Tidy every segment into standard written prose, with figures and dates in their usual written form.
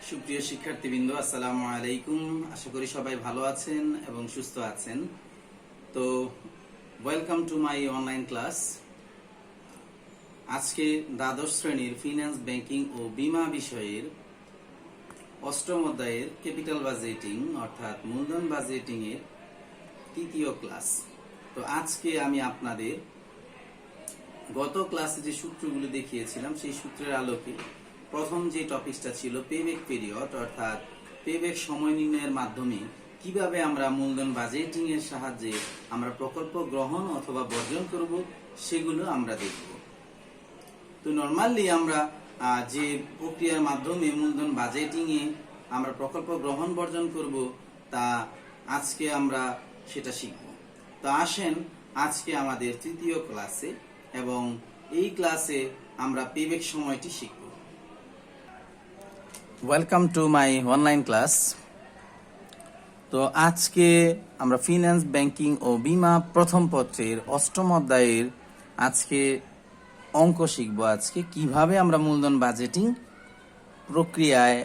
সুপ্রিয় শিক্ষার্থীবৃন্দ, আসসালামু আলাইকুম। আশা করি সবাই ভালো আছেন এবং সুস্থ আছেন। তো welcome to my online class. আজকে দ্বাদশ শ্রেণীর ফিন্যান্স, ব্যাংকিং ও বীমা বিষয়ের অষ্টম অধ্যায়ের ক্যাপিটাল বাজেটিং অর্থাৎ মূলধন বাজেটিং এর তৃতীয় ক্লাস। তো আজকে আমি আপনাদের গত ক্লাসে যে সূত্রগুলো দেখিয়েছিলাম সেই সূত্রের আলোকে প্রথম যে টপিকটা ছিল পেব্যাক পিরিয়ড অর্থাৎ পেব্যাক সময় নির্ণয়ের মাধ্যমে কিভাবে আমরা মূলধন বাজেটিং এর সাহায্যে আমরা প্রকল্প গ্রহণ অথবা বর্জন করব সেগুলো আমরা দেখব। তো নরমালি আমরা যে প্রক্রিয়ার মাধ্যমে মূলধন বাজেটিং এ আমরা প্রকল্প গ্রহণ বর্জন করব তা আজকে আমরা সেটা শিখব। তো আসেন আজকে আমাদের তৃতীয় ক্লাসে এবং এই ক্লাসে আমরা পেব্যাক সময়টি শিখব। Welcome to my online class. তো আজকে আমরা ফিন্যান্স, ব্যাংকিং ও বীমা প্রথম পত্রের অষ্টম অধ্যায়ের আজকে অঙ্ক শিখব। আজকে কিভাবে আমরা মূলধন বাজেটিং প্রক্রিয়ায়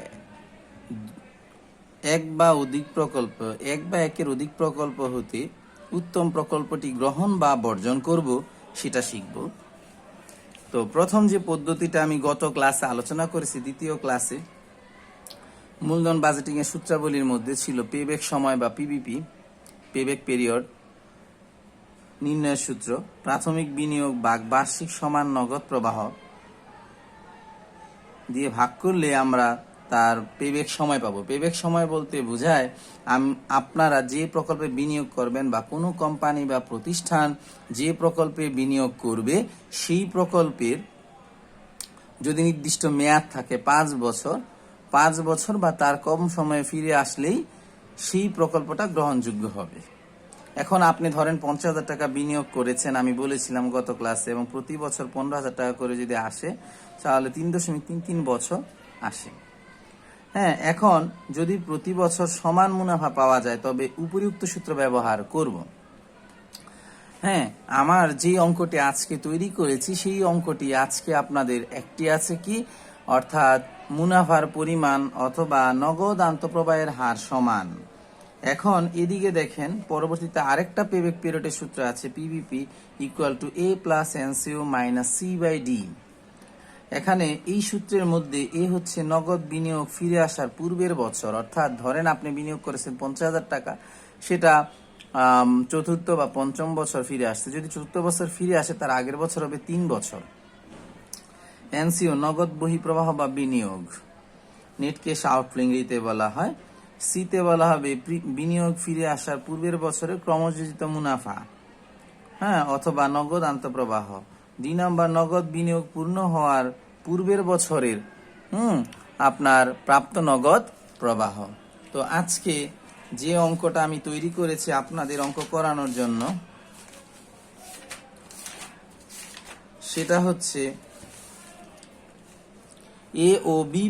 এক বা একের অধিক প্রকল্প হতে উত্তম প্রকল্পটি গ্রহণ বা বর্জন করব সেটা শিখব। তো প্রথম যে পদ্ধতিটা আমি গত ক্লাসে আলোচনা করেছি, দ্বিতীয় ক্লাসে মূলধন বাজেটিং এর সূত্রাবলীর মধ্যে ছিল পেব্যাক সময় বা পিবিপি, পেব্যাক পিরিয়ড নির্ণয়ের সূত্র, প্রাথমিক বিনিয়োগ ভাগ বার্ষিক সমান নগদ প্রবাহ দিয়ে ভাগ করলে আমরা তার পেব্যাক সময় পাবো। পেব্যাক সময় বলতে বোঝায় আপনারা যে প্রকল্পে বিনিয়োগ করবেন বা কোনো কোম্পানি বা প্রতিষ্ঠান যে প্রকল্পে বিনিয়োগ করবে সেই প্রকল্পের যদি নির্দিষ্ট মেয়াদ থাকে 5 বছর বা তার কম সময়ে ফিরে আসলেই সেই প্রকল্পটা গ্রহণযোগ্য হবে। এখন আপনি ধরেন 50,000 টাকা বিনিয়োগ করেছেন, আমি বলেছিলাম গত ক্লাসে, এবং প্রতি বছর 15,000 টাকা করে যদি আসে তাহলে 3.33 বছর আসে। হ্যাঁ, এখন যদি প্রতি বছর সমান মুনাফা পাওয়া যায় তবে উপরিউক্ত সূত্র ব্যবহার করব। হ্যাঁ, আমার যে অঙ্কটি আজকে তৈরি করেছি সেই অঙ্কটি আজকে আপনাদের একটি আছে কি, অর্থাৎ মুনাফার পরিমাণ অথবা নগদ আন্তঃপ্রবাহের হার সমান। এখন এদিকে দেখেন পরবর্তীতে আরেকটা পেব্যাক পিরিয়ডের সূত্র আছে, PBP equal to A plus NCO minus C by D. এখানে এই সূত্রের মধ্যে এ হচ্ছে নগদ বিনিয়োগ ফিরে আসার পূর্বের বছর, অর্থাৎ ধরেন আপনি বিনিয়োগ করেছেন 50,000 টাকা, সেটা চতুর্থ বা পঞ্চম বছর ফিরে আসছে। যদি চতুর্থ বছর ফিরে আসে তার আগের বছর হবে 3 বছর। এনসিও নগদ বহিঃপ্রবাহ বা বিনিয়োগ, নেট ক্যাশ আউটফ্লো ইংরেজিতে বলা হয়। সিতে বলা হবে বিনিয়োগ ফিরে আসার পূর্বের বছরের ক্রমযোজিত মুনাফা, হ্যাঁ, অথবা নগদ আন্তঃপ্রবাহ। 2 নম্বর নগদ বিনিয়োগ পূর্ণ হওয়ার পূর্বের বছরের আপনার প্রাপ্ত নগদ প্রবাহ। তো আজকে যে অঙ্কটা আমি তৈরি করেছি আপনাদের অঙ্ক করানোর জন্য সেটা হচ্ছে এ ও বি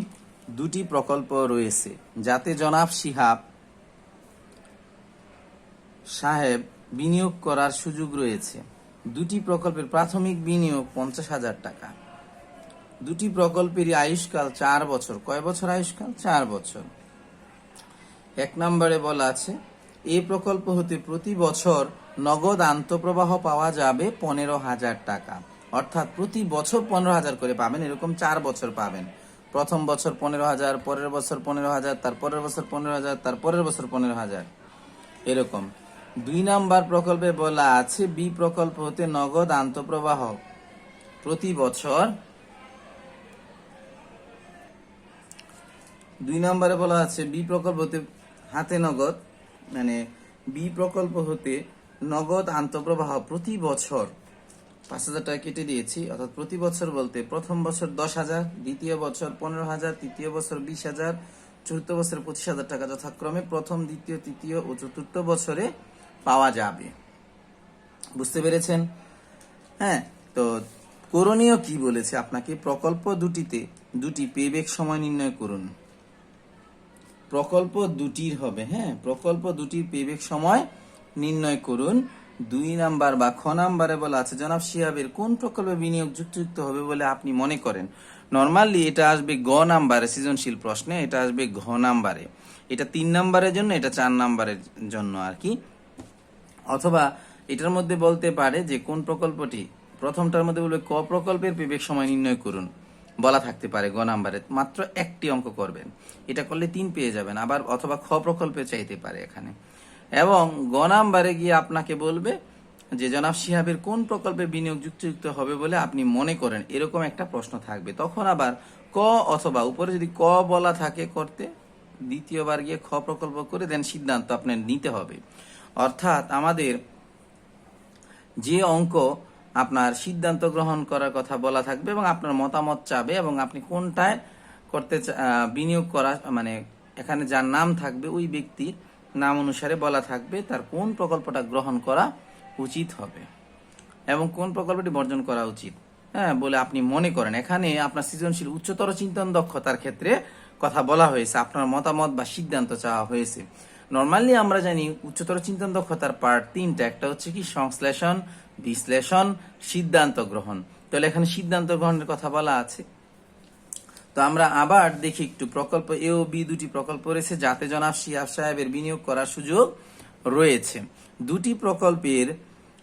দুটি প্রকল্প রয়েছে যাতে জনাব শিহাব সাহেব বিনিয়োগ করার সুযোগ রয়েছে। দুটি প্রকল্পের প্রাথমিক বিনিয়োগ 50,000 টাকা। দুটি প্রকল্পেরই আয়ুষ্কাল 4 বছর। কয় বছর আয়ুষ্কাল? 4 বছর। 1 নম্বরে বলা আছে এই প্রকল্প হতে প্রতি বছর নগদ আন্তঃপ্রবাহ পাওয়া যাবে 15,000 টাকা, অর্থাৎ প্রতি বছর 15,000 করে পাবেন, এরকম 4 বছর পাবেন। প্রথম বছর 15,000, পরের বছর 15,000, তারপরের বছর 15,000, তারপরের বছর 15,000, এরকম। 2 নম্বর প্রকল্পে বলা আছে বি প্রকল্প হতে নগদ আন্তঃপ্রবাহ প্রতি বছর 2 নম্বরে বলা আছে বি প্রকল্প হতে হাতে নগদ, মানে বি প্রকল্প হতে নগদ আন্তঃপ্রবাহ প্রতি বছর 5,000 টাকা কেটে দিয়েছি, অর্থাৎ প্রতি বছর বলতে প্রথম বছর 10,000, দ্বিতীয় বছর 15,000, তৃতীয় বছর 20,000, চতুর্থ বছর 25,000 টাকা যথাক্রমে প্রথম, দ্বিতীয়, তৃতীয় ও চতুর্থ বছরে পাওয়া যাবে। বুঝতে পেরেছেন? হ্যাঁ, তো করণীয় কি বলেছে আপনাকে, প্রকল্প দুটিতে দুটি পেব্যাক সময় নির্ণয় করুন। প্রকল্প দুটির হবে, হ্যাঁ, প্রকল্প দুটির পেব্যাক সময় নির্ণয় করুন। 2 নাম্বার বা খ নাম্বারে বলা আছে জনাব শিহাবের কোন প্রকল্পে বিনিয়োগ যুক্ত হবে বলে আপনি মনে করেন। নর্মালি এটা আসবে গ নাম্বারে, সৃজনশীল প্রশ্নে এটা আসবে ঘ নাম্বারে, এটা 3 নাম্বারের জন্য, এটা 4 নাম্বারের জন্য আর কি। অথবা এটার মধ্যে বলতে পারে যে কোন প্রকল্পটি, প্রথমটার মধ্যে বলবে ক প্রকল্পের পেবেক সময় নির্ণয় করুন, বলা থাকতে পারে গ নাম্বারে, মাত্র একটি অঙ্ক করবেন, এটা করলে 3 পেয়ে যাবেন। আবার অথবা খ প্রকল্পে চাইতে পারে এখানে। এবং গ নাম্বারে গিয়ে আপনাকে বলবে যে জনাব শিহাবের কোন প্রকল্পে বিনিয়োগ যুক্তিযুক্ত হবে বলে আপনি মনে করেন, এরকম একটা প্রশ্ন থাকবে। তখন আবার ক অথবা উপরে যদি ক বলা থাকে করতে, দ্বিতীয়বার গিয়ে খ প্রকল্প করে দেন সিদ্ধান্ত আপনার নিতে হবে। অর্থাৎ আমাদের যে অঙ্ক আপনার সিদ্ধান্ত গ্রহণ করার কথা বলা থাকবে এবং আপনার মতামত চাবে এবং আপনি কোনটায় করতে বিনিয়োগ করা, মানে এখানে যার নাম থাকবে ওই ব্যক্তির নাম অনুসারে বলা থাকবে তার কোন প্রকল্পটা গ্রহণ করা উচিত হবে এবং কোন প্রকল্পটি বর্জন করা উচিত, হ্যাঁ বলে আপনি মনে করেন। এখানে আপনার সৃজনশীল উচ্চতর চিন্তন দক্ষতার ক্ষেত্রে কথা বলা হয়েছে, আপনার মতামত বা সিদ্ধান্ত চাওয়া হয়েছে। নর্মালি আমরা জানি উচ্চতর চিন্তন দক্ষতার পার্ট 3টা, একটা হচ্ছে কি সংশ্লেষণ, বিশ্লেষণ, সিদ্ধান্ত গ্রহণ। তাহলে এখানে সিদ্ধান্ত গ্রহণের কথা বলা আছে। তো আমরা আবার দেখি একটু, প্রকল্প এ ও বি দুটি প্রকল্প রয়েছে যাতে জনাব শিহাব সাহেবের বিনিয়োগ করার সুযোগ রয়েছে। দুটি প্রকল্পের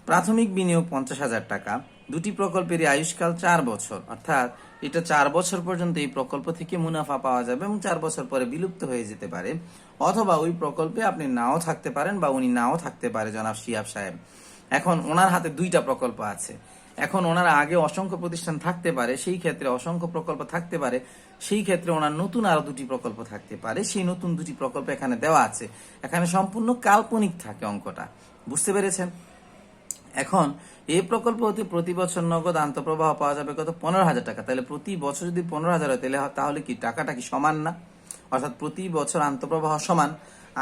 প্রাথমিক বিনিয়োগ 50,000 টাকা, দুটি প্রকল্পের আয়ুষ্কাল 4 বছর, অর্থাৎ এটা 4 বছর পর্যন্ত এই প্রকল্প থেকে মুনাফা পাওয়া যাবে এবং 4 বছর পরে বিলুপ্ত হয়ে যেতে পারে। অথবা ওই প্রকল্পে আপনি নাও থাকতে পারেন বা উনি নাও থাকতে পারে জনাব শিহাব সাহেব। এখন ওনার হাতে 2টা প্রকল্প আছে, এখন ওনার আগে অসংখ্য প্রতিষ্ঠান থাকতে পারে, সেই ক্ষেত্রে অসংখ্য প্রকল্প থাকতে পারে, সেই ক্ষেত্রে ওনার নতুন আরো 2টি প্রকল্প থাকতে পারে, সেই নতুন 2টি প্রকল্প এখানে দেওয়া আছে। এখানে সম্পূর্ণ কাল্পনিক থাকে অঙ্কটা, বুঝতে পেরেছেন? এখন এই প্রকল্প হতে প্রতি বছর নগদ আন্তঃপ্রবাহ পাওয়া যাবে কত? 15,000 টাকা। তাহলে প্রতি বছর যদি 15,000 হয় তাহলে কি টাকাটা কি সমান না? অর্থাৎ প্রতি বছর আন্তঃপ্রবাহ সমান।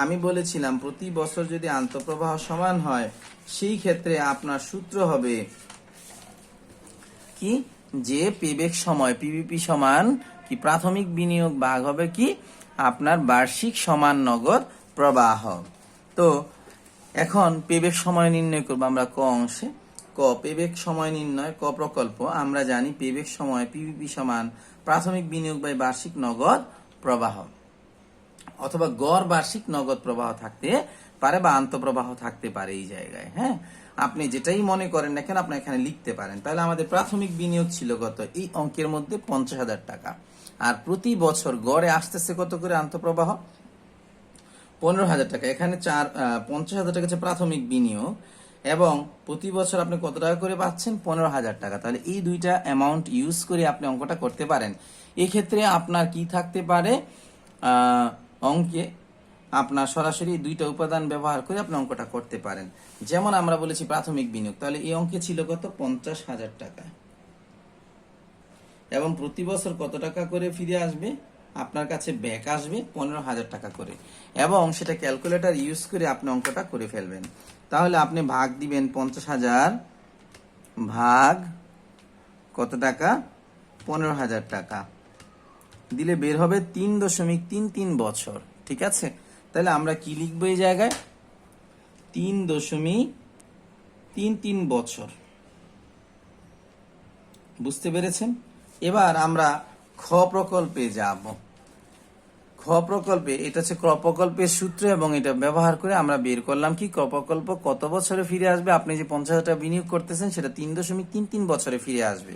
আমি বলেছিলাম প্রতি বছর যদি আন্তঃপ্রবাহ সমান হয় সেই ক্ষেত্রে আপনার সূত্র হবে কি, যে পেবেক সময় পিবিপি সমান কি প্রাথমিক বিনিয়োগ ভাগ হবে কি আপনার বার্ষিক সমান নগদ প্রবাহ। তো এখন পেবেক সময় নির্ণয় করবো আমরা ক অংশে। ক পেবেক সময় নির্ণয়, ক প্রকল্প। আমরা জানি পেবেক সময় পিবিপি সমান প্রাথমিক বিনিয়োগ বাই বার্ষিক নগদ প্রবাহ, অথবা গড় বার্ষিক নগদ প্রবাহ থাকতে পারে বা আন্তঃপ্রবাহ থাকতে পারে এই জায়গায়। হ্যাঁ, আপনি যেটাই মনে করেন না কেন আপনি এখানে লিখতে পারেন। তাহলে আমাদের প্রাথমিক বিনিয়োগ ছিল কত এই অঙ্কের মধ্যে? 50,000 টাকা। আর প্রতি বছর গড়ে আসতেছে কত করে আন্তঃপ্রবাহ? 15,000 টাকা। এখানে 50,000 টাকা হচ্ছে প্রাথমিক বিনিয়োগ এবং প্রতি বছর আপনি কত টাকা করে পাচ্ছেন? 15,000 টাকা। তাহলে এই দুইটা অ্যামাউন্ট ইউজ করে আপনি অঙ্কটা করতে পারেন। এক্ষেত্রে আপনার কি থাকতে পারে? অঙ্কে আপনার সরাসরি 2টা উপাদান ব্যবহার করে আপনি অঙ্কটা করতে পারেন। যেমন আমরা বলেছি প্রাথমিক বিনিয়োগ, তাহলে এই অঙ্কে ছিল কত? 50,000 টাকা এবং প্রতি বছর কত টাকা করে ফিরে আসবে আপনার কাছে? ব্যাক আসবে 15,000 টাকা করে এবং সেটা ক্যালকুলেটর ইউজ করে আপনি অঙ্কটা করে ফেলবেন। তাহলে আপনি ভাগ দিবেন 50,000 ভাগ কত টাকা? 15,000 টাকা দিলে বের হবে 3.33 বছর। ঠিক আছে, তাহলে আমরা কি লিখবো এই জায়গায়? 3.33 বছর। বুঝতে পেরেছেন? এবার আমরা খ প্রকল্পে যাব। খ প্রকল্পে এটা হচ্ছে ক প্রকল্পের সূত্র এবং এটা ব্যবহার করে আমরা বের করলাম কি ক প্রকল্প কত বছরে ফিরে আসবে। আপনি যে 50,000 টাকা বিনিয়োগ করতেছেন সেটা 3.33 বছরে ফিরে আসবে।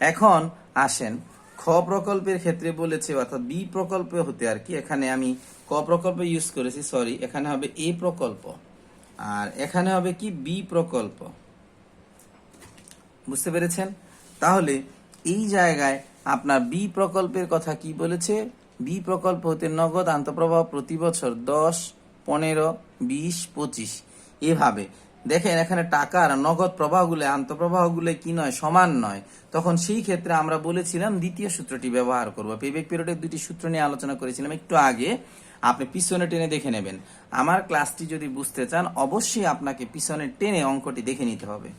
এখন আসেন খ প্রকল্পের ক্ষেত্রে বলেছে, অর্থাৎ বি প্রকল্প হতে আর কি, এখানে আমি ক প্রকল্প ইউজ করেছি, সরি, এখানে হবে এ প্রকল্প আর এখানে হবে কি বি প্রকল্প। বুঝতে পেরেছেন? তাহলে এই জায়গায় আপনার বি প্রকল্পের কথা কি বলেছে? বি প্রকল্প হতে নগদ আন্তঃপ্রবাহ প্রতি বছর 10, 15, 20, 25 এভাবে। দেখেন এখানে টাকার নগদ প্রবাহগুলো আন্তঃপ্রবাহগুলো কি নয়? সমান নয়। তখন সেই ক্ষেত্রে আমরা বলেছিলাম দ্বিতীয় সূত্রটি ব্যবহার করব। পেব্যাক পিরিয়ডের 2টি সূত্র নিয়ে আলোচনা করেছিলাম একটু আগে, আপনি পিছনে টেনে দেখে নেবেন। আমার ক্লাসটি যদি বুঝতে চান অবশ্যই আপনাকে পিছনে টেনে অঙ্কটি দেখে নিতে হবে।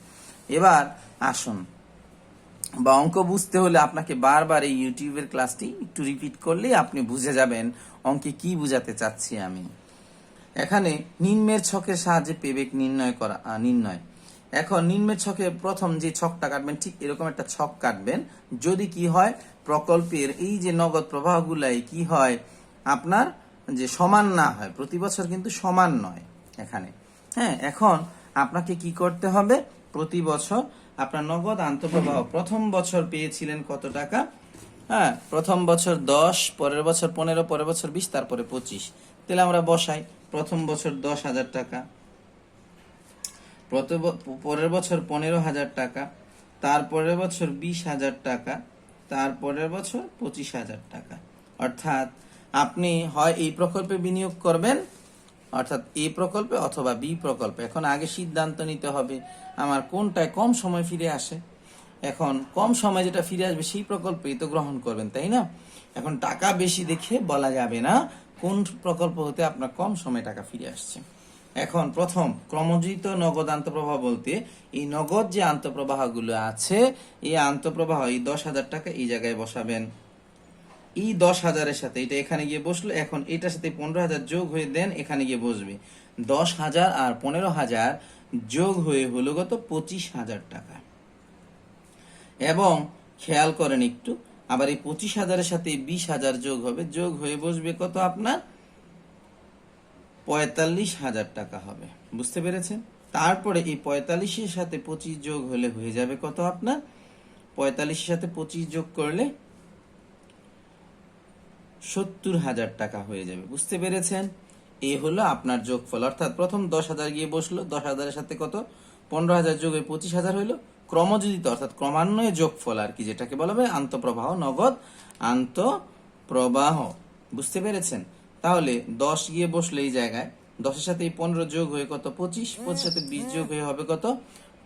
এবার আসুন, বা অঙ্ক বুঝতে হলে আপনাকে বারবার এই ইউটিউবের ক্লাসটি একটু রিপিট করলেই আপনি বুঝে যাবেন অঙ্কে কি বুঝাতে চাচ্ছি আমি। এখানে নিম্নের ছকের সাহায্যে পেবেক নির্ণয়। এখন নিম্নের ছকে প্রথম যে ছকটা কাটবেন ঠিক এরকম একটা ছক কাটবেন। যদি কি হয় প্রকল্পের এই যে নগদ প্রবাহগুলাই কি হয় আপনার যে সমান না হয়, প্রতি বছর কিন্তু সমান নয় এখানে। হ্যাঁ, এখন আপনাকে কি করতে হবে, প্রতি বছর আপনার নগদ আন্তঃপ্রবাহ প্রথম বছর পেয়েছিলেন কত টাকা, হ্যাঁ প্রথম বছর 10, পরের বছর 15, পরের বছর 20, তারপরে 25। তাহলে আমরা বসাই, প্রথম বছর 10,000 টাকা, পরের বছর 15,000 টাকা, তারপরের বছর 20,000 টাকা, তারপরের বছর 25,000 টাকা। অর্থাৎ আপনি হয় এই প্রকল্পে বিনিয়োগ করবেন, অর্থাৎ এ প্রকল্পে অথবা বি প্রকল্পে। এখন আগে সিদ্ধান্ত নিতে হবে আমার কোনটায় কম সময় ফিরে আসে। এখন কম সময় যেটা ফিরে আসবে সেই প্রকল্পেই তো গ্রহণ করবেন, তাই না? এখন টাকা বেশি দেখে বলা যাবে না কোন প্রকল্প হতে আপনার কম সময় টাকা ফিরে আসছে। এখন প্রথম ক্রমজিত নগদ আন্তঃপ্রবাহ বলতে এই নগদ যে আন্তঃপ্রবাহগুলো আছে, এই আন্তঃপ্রবাহ এই 10,000 টাকা এই জায়গায় বসাবেন। এই 10,000-এর সাথে এটা এখানে গিয়ে বসলো, এখন এটার সাথে 15,000 যোগ হয়ে দেন এখানে গিয়ে বসবে। 10,000 আর 15,000 যোগ হয়ে হলো কত, 25,000 টাকা। এবং খেয়াল করেন একটু, আবার এই 25,000-এর সাথে 20,000 যোগ হবে, যোগ হয়ে বসবে কত আপনার 45,000 টাকা হবে। বুঝতে পেরেছেন? তারপরে এই 45-এর সাথে 25 যোগ হলে হয়ে যাবে কত আপনার, 45-এর সাথে 25 যোগ করলে 70,000 টাকা হয়ে যাবে। বুঝতে পেরেছেন? এই হলো আপনার যোগফল। অর্থাৎ প্রথম 10,000 গিয়ে বসলো, 10,000-এর সাথে কত 15,000 যোগ হয়ে 25,000 হইলো, ক্রমযোজিত অর্থাৎ ক্রমান্বয়ে যোগফল আর কি, যেটাকে বলা হয় আন্তঃপ্রবাহ, নগদ আন্তঃপ্রবাহ। বুঝতে পেরেছেন? তাহলে 10 গিয়ে বসলে এই জায়গায়, 10-এর সাথে এই 15 যোগ হয়ে কত 25, 25 সাথে 20 যোগ হয়ে হবে কত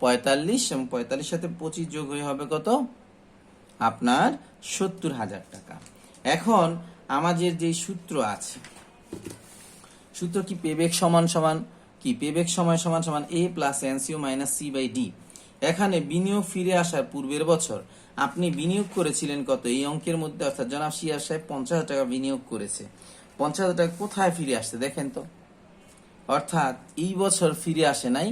45, এবং 45 সাথে 25 যোগ হয়ে হবে কত আপনার 70,000 টাকা। এখন আমাদের যে সূত্র আছে, সূত্র কি, পেবেক সমান সমান কি, পেবেক সময় সমান সমান a plus NCO minus C by D. এখানে বিনিয়োগ ফিরে আসার পূর্বের বছর আপনি বিনিয়োগ করেছিলেন কত, এই অঙ্কের মধ্যে অর্থাৎ জনাব সিয়ার সাহেব 50,000 টাকা বিনিয়োগ করেছে। 50,000 টাকা কোথায় ফিরে আসছে দেখেন তো, অর্থাৎ এই বছর ফিরে আসে নাই।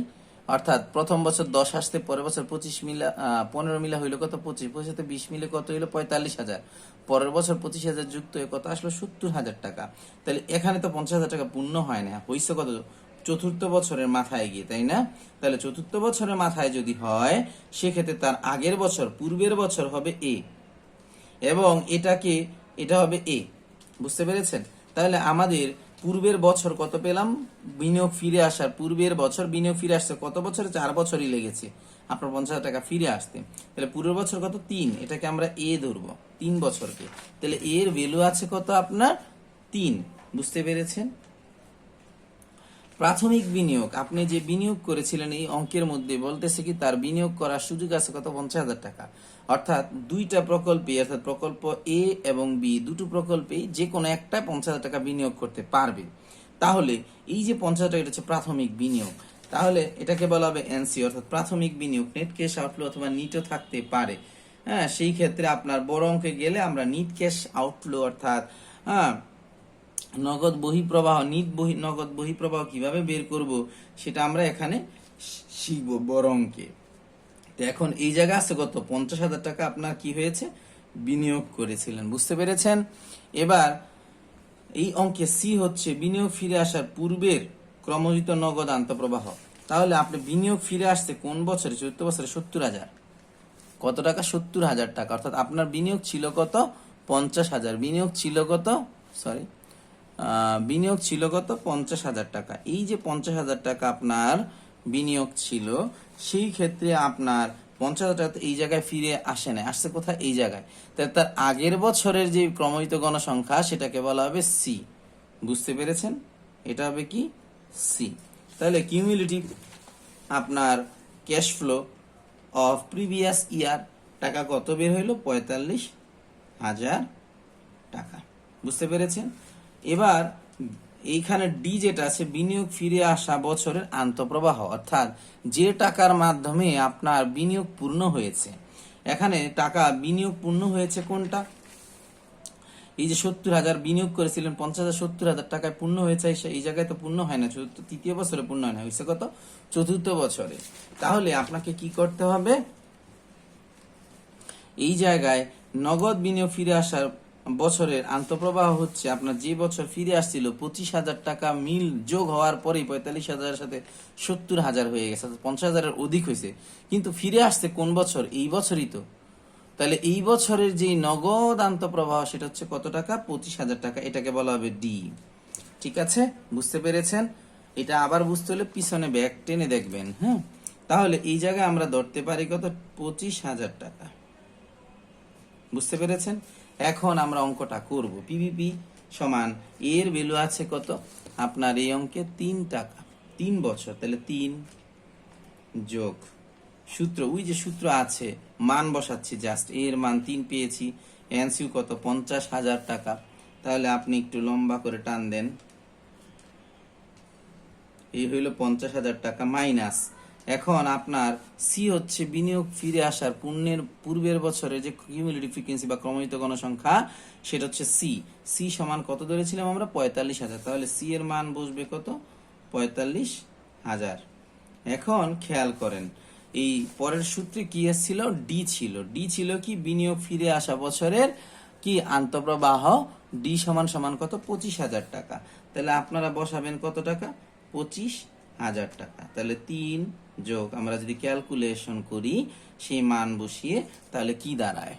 অর্থাৎ প্রথম বছর 10 আসতে, পরের বছর 25 মিলা 15 মিলা হইলো কত 25, 25 সাথে 20 মিলে কত হইলো 45,000, পরের বছর 25,000 যুক্ত হয়ে কত আসলো 70,000 টাকা। তাহলে এখানে তো 50,000 টাকা পূর্ণ হয় না, হইছে কত চতুর্থ বছরের মাথায় গিয়ে, তাই না? তাহলে চতুর্থ বছরের মাথায় যদি হয় সেক্ষেত্রে তার আগের বছর পূর্বের বছর হবে এ, এবং এটা হবে এ। বুঝতে পেরেছেন? তাহলে আমাদের পূর্বের বছর কত পেলাম, বিনিয়োগ ফিরে আসার পূর্বের বছর বিনিয়োগ ফিরে আসছে কত বছরে, 4 বছরই লেগেছে আপনার 50,000 টাকা ফিরে আসতে। তাহলে পূর্বের বছর কত 3, এটাকে আমরা এ ধরবো 3 বছরকে। তাহলে এর ভ্যালু আছে কত আপনার 3। বুঝতে পেরেছেন? প্রাথমিক বিনিয়োগ, আপনি যে বিনিয়োগ করেছিলেন এই অঙ্কের মধ্যে বলতেছে কি তার বিনিয়োগ করার সুযোগ আছে কত 50,000 টাকা। অর্থাৎ দুইটা প্রকল্পে, অর্থাৎ প্রকল্প এ এবং বি, দুটো প্রকল্পেই যে কোনো একটা 50,000 টাকা বিনিয়োগ করতে পারবে। তাহলে এই যে 50,000 টাকা, এটা হচ্ছে প্রাথমিক বিনিয়োগ। তাহলে এটাকে বলা হবে এনসি, অর্থাৎ প্রাথমিক বিনিয়োগ। নেট ক্যাশ আউটফ্লো অথবা নিটও থাকতে পারে। হ্যাঁ, সেই ক্ষেত্রে আপনার বড় অঙ্কে গেলে আমরা নিট ক্যাশ আউটফ্লো অর্থাৎ নগদ বহিঃপ্রবাহ, নগদ বহিঃপ্রবাহ কিভাবে বের করব সেটা আমরা এখানে শিখব বড় অঙ্কে। তো এখন এই জায়গা আছে কত 50,000 টাকা আপনার কি হয়েছে, বিনিয়োগ করেছিলেন। বুঝতে পেরেছেন? এবার এই অঙ্কে সি হচ্ছে বিনিয়োগ ফিরে আসার পূর্বের ক্রমজিত নগদ আন্তঃপ্রবাহ। তাহলে আপনি বিনিয়োগ ফিরে আসছে কোন বছরে, চতুর্থ বছরে 70,000 কত টাকা 70,000 টাকা। অর্থাৎ আপনার বিনিয়োগ ছিল কত 50,000, বিনিয়োগ ছিল কত বিনিয়োগ ছিল কত 50,000 টাকা। এই যে 50,000 টাকা আপনার বিনিয়োগ ছিল, সেই ক্ষেত্রে আপনার 50,000 টাকা এই জায়গায় ফিরে আসে না, আসছে কোথায় এই জায়গায়। তাহলে তার আগের বছরের যে ক্রমজিত গণসংখ্যা সেটাকে বলা হবে সি। বুঝতে পেরেছেন? এটা হবে কি সি। তাহলে কিউমুলেটিভ আপনার cash flow of previous year টাকা কত বের হইলো 45,000 টাকা। বুঝতে পেরেছেন? এবার এইখানে ডি যেটা আছে বিনিয়োগ ফিরে আসা বছরের আন্তঃপ্রবাহ, অর্থাৎ যে টাকার মাধ্যমে আপনার বিনিয়োগ পূর্ণ হয়েছে। এখানে টাকা বিনিয়োগ পূর্ণ হয়েছে কোনটা, এই যে 70,000 বিনিয়োগ করেছিলেন 50,000, 70,000 টাকায় পূর্ণ হয়েছে, এই জায়গায় তো পূর্ণ হয় না, তৃতীয় বছরে পূর্ণ হয় না, হয়েছে কত চতুর্থ বছরে। তাহলে আপনাকে কি করতে হবে, এই জায়গায় নগদ বিনিয়োগ ফিরে আসার বছরের আন্তঃপ্রবাহ হচ্ছে আপনার যে বছর ফিরে আসছিল 25,000 টাকা মিল যোগ হওয়ার পরেই 45,000-এর সাথে 70,000 হয়ে গেছে, 50,000-এর অধিক হয়েছে, কিন্তু ফিরে আসছে কোন বছর? এই বছরই তো। তাহলে এই বছরের যে নগদ আন্তঃপ্রবাহ সেটা হচ্ছে কত টাকা? 25,000 টাকা। এটাকে বলা হবে ডি। ঠিক আছে, বুঝতে পেরেছেন? এটা আবার বুঝতে হলে পিছনে ব্যাক টেনে দেখবেন। হ্যাঁ, তাহলে এই জায়গায় আমরা ধরতে পারি কত? 25,000 টাকা। বুঝতে পেরেছেন? এখন আমরা অঙ্কটা করব। পিভিপি সমান এর ভ্যালু আছে কত আপনার এই অঙ্কে? 3 টাকা, 3 বছর। তাহলে 3 যোগ সূত্র, ওই যে সূত্র আছে, মান বসাচ্ছি জাস্ট। এর মান 3 পেয়েছি, এনসিউ কত? 50,000 টাকা। তাহলে আপনি একটু লম্বা করে টান দেন। এই হইল 50,000 টাকা মাইনাস। এখন আপনার সি হচ্ছে বিনিয়োগ ফিরে আসার পূর্বের বছরে যে কিউমুলেটিভ ফ্রিকোয়েন্সি বা ক্রমযুক্ত গণসংখ্যা, সেটা হচ্ছে সি। সি সমান কত ধরেছিলাম আমরা? 45,000। তাহলে সি এর মান বসবে কত? 45,000। এখন খেয়াল করেন, এই পরের সূত্রে কি এসেছিল? ডি ছিল। ডি ছিল কি? বিনিয়োগ ফিরে আসা বছরের কি আন্তঃপ্রবাহ। ডি সমান সমান কত? 25,000 টাকা। তাহলে আপনারা বসাবেন কত টাকা? 25,000 টাকা। তাহলে 3 যোগ, আমরা যদি ক্যালকুলেশন করি সেই মান বসিয়ে, তাহলে কি দাঁড়ায়?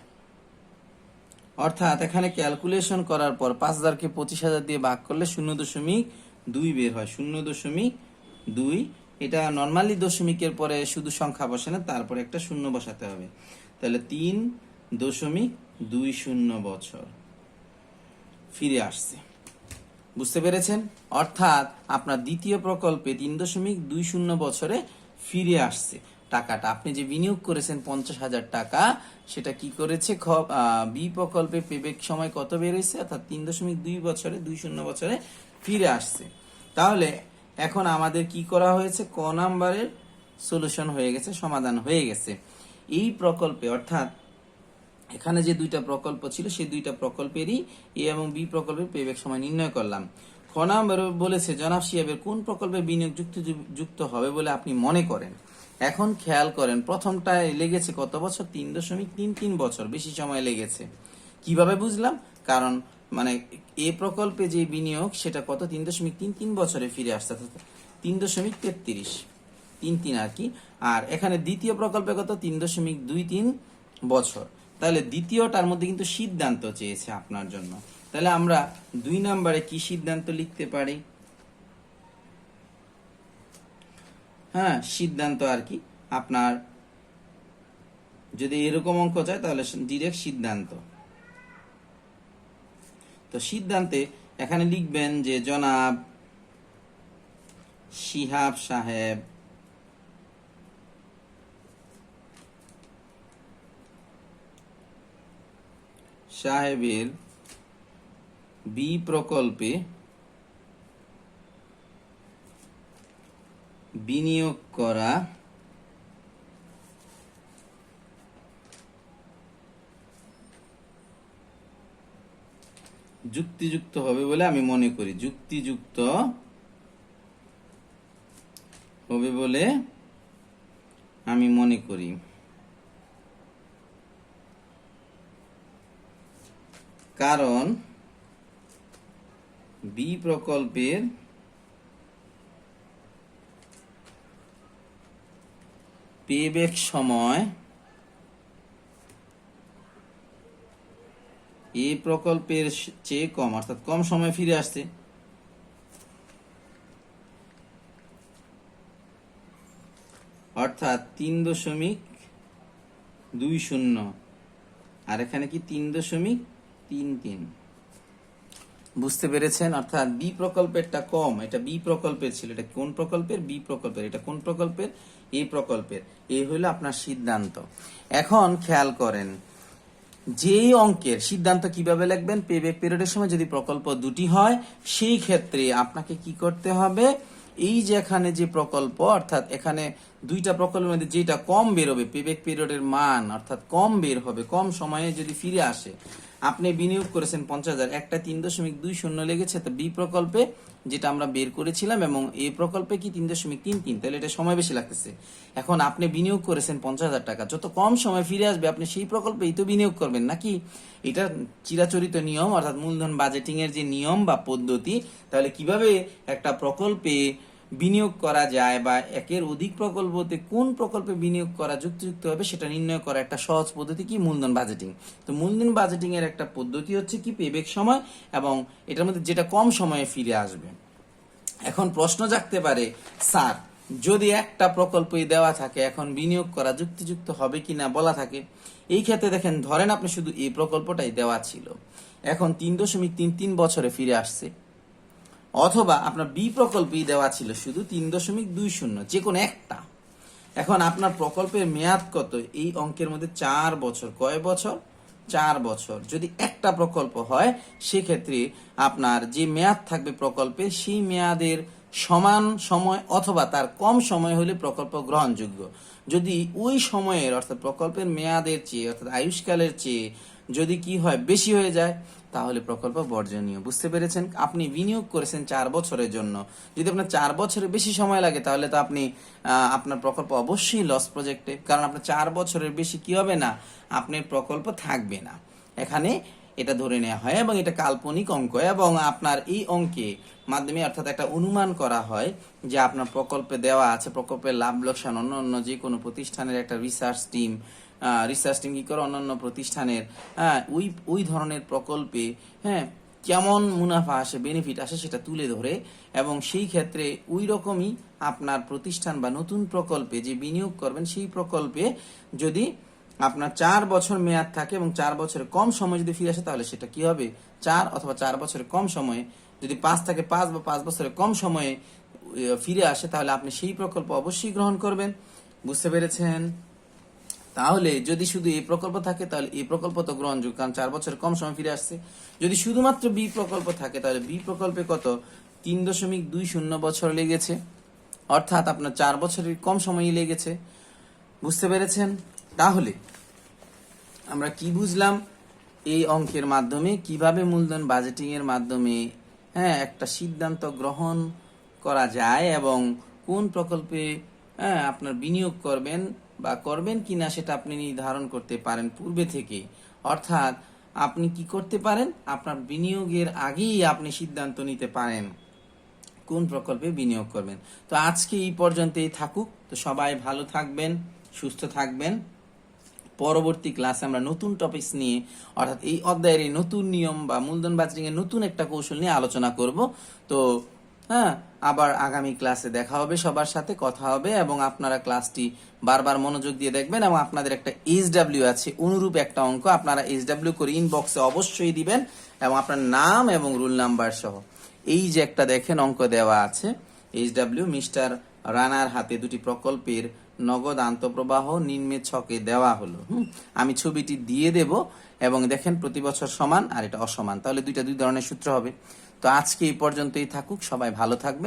অর্থাৎ এখানে ক্যালকুলেশন করার পর 5,000-কে 25,000 দিয়ে ভাগ করলে 0.2 বের হয়। 0.2। এটা নর্মালি দশমিকের পরে শুধু সংখ্যা বসে না, তারপরে একটা শূন্য বসাতে হবে। তাহলে 3.20 বছর ফিরে আসছে। বুঝতে পেরেছেন? অর্থাৎ আপনার দ্বিতীয় প্রকল্পে 3.20 বছরে ফিরে আসছে টাকাটা। আপনি যে বিনিয়োগ করেছেন 50,000 টাকা, সেটা কি করেছে? বি প্রকল্পে পেব্যাক সময় কত বেড়েছে? অর্থাৎ 3.20 বছরে, 20 বছরে ফিরে আসছে। তাহলে এখন আমাদের কি করা হয়েছে? ক নাম্বারের সলিউশন হয়ে গেছে, সমাধান হয়ে গেছে। এই প্রকল্পে, অর্থাৎ এখানে যে দুইটা প্রকল্প ছিল, সেই দুইটা প্রকল্পেরই এ এবং বি প্রকল্পের পেব্যাক সময় নির্ণয় করলাম। খ নাম্বার বলেছে জনাব শিহাবের কোন প্রকল্পে বিনিয়োগ যুক্ত হবে বলে আপনি মনে করেন? এখন খেয়াল করেন, প্রথমটায় লেগেছে কত বছর? 3.33 বছর, বেশি সময় লেগেছে। কিভাবে বুঝলাম? কারণ মানে এ প্রকল্পে যে বিনিয়োগ সেটা কত? 3.33 বছরে ফিরে আসছে, 3.33 আর কি। আর এখানে দ্বিতীয় প্রকল্পে কত? 3.23 বছর। তাহলে দ্বিতীয়টার মধ্যে কিন্তু সিদ্ধান্ত চেয়েছে আপনার জন্য। তাহলে আমরা 2 নম্বরে কি সিদ্ধান্ত লিখতে পারি? হ্যাঁ, সিদ্ধান্ত আর কি আপনার যদি এরকম অঙ্ক চায় তাহলে ডিরেক্ট সিদ্ধান্ত। তো সিদ্ধান্তে এখানে লিখবেন যে জনাব শিহাব সাহেবের বি প্রকল্পে বিনিয়োগ করা যুক্তিযুক্ত হবে বলে আমি মনে করি। যুক্তিযুক্ত হবে বলে আমি মনে করি। কারণ বি প্রকল্পের পেব্যাক সময় এ প্রকল্পের চেয়ে কম, অর্থাৎ কম সময় ফিরে আসছে। অর্থাৎ 3.20 আর এখানে কি 3.33। বুঝতে পেরেছেন? অর্থাৎ বি প্রকল্পেরটা কম, এটা বি প্রকল্পের ছিল। এটা কোন প্রকল্পের? বি প্রকল্পের। এটা কোন প্রকল্পের? এই প্রকল্পের। এই হলো আপনার সিদ্ধান্ত। এখন খেয়াল করেন, যে অঙ্কের সিদ্ধান্ত কিভাবে লিখবেন? পেব্যাক পিরিয়ডের সময় যদি প্রকল্প দুটি হয়, সেই ক্ষেত্রে আপনাকে কি করতে হবে? এই যে এখানে যে প্রকল্প, অর্থাৎ এখানে দুইটা প্রকল্পের মধ্যে যেটা কম বেরোবে পেব্যাক পিরিয়ডের মান অর্থাৎ কম বের হবে, কম সময়ে যদি ফিরে আসে, আপনি বিনিয়োগ করেছেন 50,000, একটা 3.20 লেগেছে, তো বি প্রকল্পে যেটা আমরা বের করেছিলাম এবং এ প্রকল্পে কি 3.33, তাহলে এটা সময় বেশি লাগতেছে। এখন আপনি বিনিয়োগ করেছেন 50,000 টাকা, যত কম সময় ফিরে আসবে আপনি সেই প্রকল্পেই তো বিনিয়োগ করবেন নাকি? এটা চিরাচরিত নিয়ম, অর্থাৎ মূলধন বাজেটিং এর যে নিয়ম বা পদ্ধতি। তাহলে কিভাবে একটা প্রকল্পে বিনিয়োগ করা যায় বা একের অধিক প্রকল্পতে কোন প্রকল্পে বিনিয়োগ করা যুক্তিযুক্ত হবে সেটা নির্ণয় করা একটা সহজ পদ্ধতি কি মূলধন বাজেটিং। তো মূলধন বাজেটিং এর একটা পদ্ধতি হচ্ছে কি পেব্যাক সময়, এবং এটার মধ্যে যেটা কম সময়ে ফিরে আসবে। এখন প্রশ্ন জাগতে পারে, স্যার যদি একটা প্রকল্পই দেওয়া থাকে এখন বিনিয়োগ করা যুক্তিযুক্ত হবে কিনা বলা থাকে, এই ক্ষেত্রে দেখেন ধরেন আপনি শুধু এই প্রকল্পটাই দেওয়া ছিল, এখন 3.33 বছরে ফিরে আসছে, অথবা আপনার বি প্রকল্পই দেওয়া ছিল শুধু 3.20, যে কোনো একটা। এখন আপনার প্রকল্পের মেয়াদ কত? এই অঙ্কের মধ্যে 4 বছর। কয় বছর? 4 বছর। যদি একটা প্রকল্প হয় সেক্ষেত্রে আপনার যে মেয়াদ থাকবে প্রকল্পে সেই মেয়াদের সমান সময় অথবা তার কম সময় হলে প্রকল্প গ্রহণযোগ্য। যদি ওই সময়ের অর্থাৎ প্রকল্পের মেয়াদের চেয়ে অর্থাৎ আয়ুষ্কালের চেয়ে যদি কি হয় বেশি হয়ে যায় তাহলে প্রকল্প বর্জনীয়। বুঝতে পেরেছেন? আপনি বিনিয়োগ করেছেন 4 বছরের জন্য, যদি আপনার 4 বছরের বেশি সময় লাগে তাহলে তো আপনি আপনার প্রকল্প অবশ্যই লস প্রজেক্টে, কারণ আপনার 4 বছরের বেশি কি হবে না, আপনার প্রকল্প থাকবে না। এখানে এটা ধরে নেওয়া হয় এবং এটা কাল্পনিক অঙ্ক, এবং আপনার এই অঙ্কে মাধ্যমে অর্থাৎ একটা অনুমান করা হয় যে আপনার প্রকল্পে দেওয়া আছে, প্রকল্পের লাভ লোকসান অন্য যে কোনো প্রতিষ্ঠানের একটা রিসার্চ টিম কি করে অন্যান্য প্রতিষ্ঠানের ওই ধরনের প্রকল্পে কেমন মুনাফা আসে, বেনিফিট আসে সেটা তুলে ধরে, এবং সেই ক্ষেত্রে ওই রকমই আপনার প্রতিষ্ঠান বা নতুন প্রকল্পে যে বিনিয়োগ করবেন সেই প্রকল্পে যদি আপনার 4 বছর মেয়াদ থাকে এবং 4 বছরের কম সময় যদি ফিরে আসে তাহলে সেটা কি হবে 4 অথবা 4 বছরের কম সময়ে, যদি 5 থাকে 5 বা 5 বছরের কম সময়ে ফিরে আসে তাহলে আপনি সেই প্রকল্প অবশ্যই গ্রহণ করবেন। বুঝতে পেরেছেন? তাহলে যদি শুধু এই প্রকল্প থাকে তাহলে এই প্রকল্প তো গ্রহণযোগ্য, কারণ 4 বছরের কম সময় ফিরে আসছে। যদি শুধুমাত্র বি প্রকল্প থাকে তাহলে বি প্রকল্পে কত 3.20 বছর লেগেছে, অর্থাৎ আপনার 4 বছরের কম সময়ই লেগেছে। বুঝতে পেরেছেন? তাহলে আমরা কি বুঝলাম এই অঙ্কের মাধ্যমে, কিভাবে মূলধন বাজেটিং এর মাধ্যমে একটা সিদ্ধান্ত গ্রহণ করা যায় এবং কোন প্রকল্পে আপনার বিনিয়োগ করবেন বা করবেন কিনা সেটা আপনি নির্ধারণ করতে পারেন পূর্বে থেকে। অর্থাৎ আপনি কি করতে পারেন, আপনার বিনিয়োগের আগেই আপনি সিদ্ধান্ত নিতে পারেন কোন প্রকল্পে বিনিয়োগ করবেন। তো আজকে এই পর্যন্তই থাকুক। তো সবাই ভালো থাকবেন, সুস্থ থাকবেন। পরবর্তী ক্লাসে আমরা নতুন টপিকস নিয়ে অর্থাৎ এই অধ্যায়ের এই নতুন নিয়ম বা মূলধন বাজেটিং এর নতুন একটা কৌশল নিয়ে আলোচনা করব। তো আবার আগামী ক্লাসে দেখা হবে, সবার সাথে কথা হবে, এবং আপনারা ক্লাসটি বারবার মনোযোগ দিয়ে দেখবেন। এবং আপনাদের একটা SW আছে অনুরূপ একটা অঙ্ক, আপনারা SW করে ইনবক্সে অবশ্যই দিবেন, এবং আপনার নাম এবং রোল নাম্বার সহ। এই যে একটা দেখেন অঙ্ক দেওয়া আছে SW মিস্টার রানার হাতে দুটি প্রকল্পের নগদ আন্তঃপ্রবাহ নিম্নের ছকে দেওয়া হলো। আমি ছবিটি দিয়ে দেব, এবং দেখেন প্রতি বছর সমান আর এটা অসমান, তাহলে দুই ধরনের সূত্র হবে। তো আজকে এই পর্যন্তই থাকুক, সবাই ভালো থাকবেন।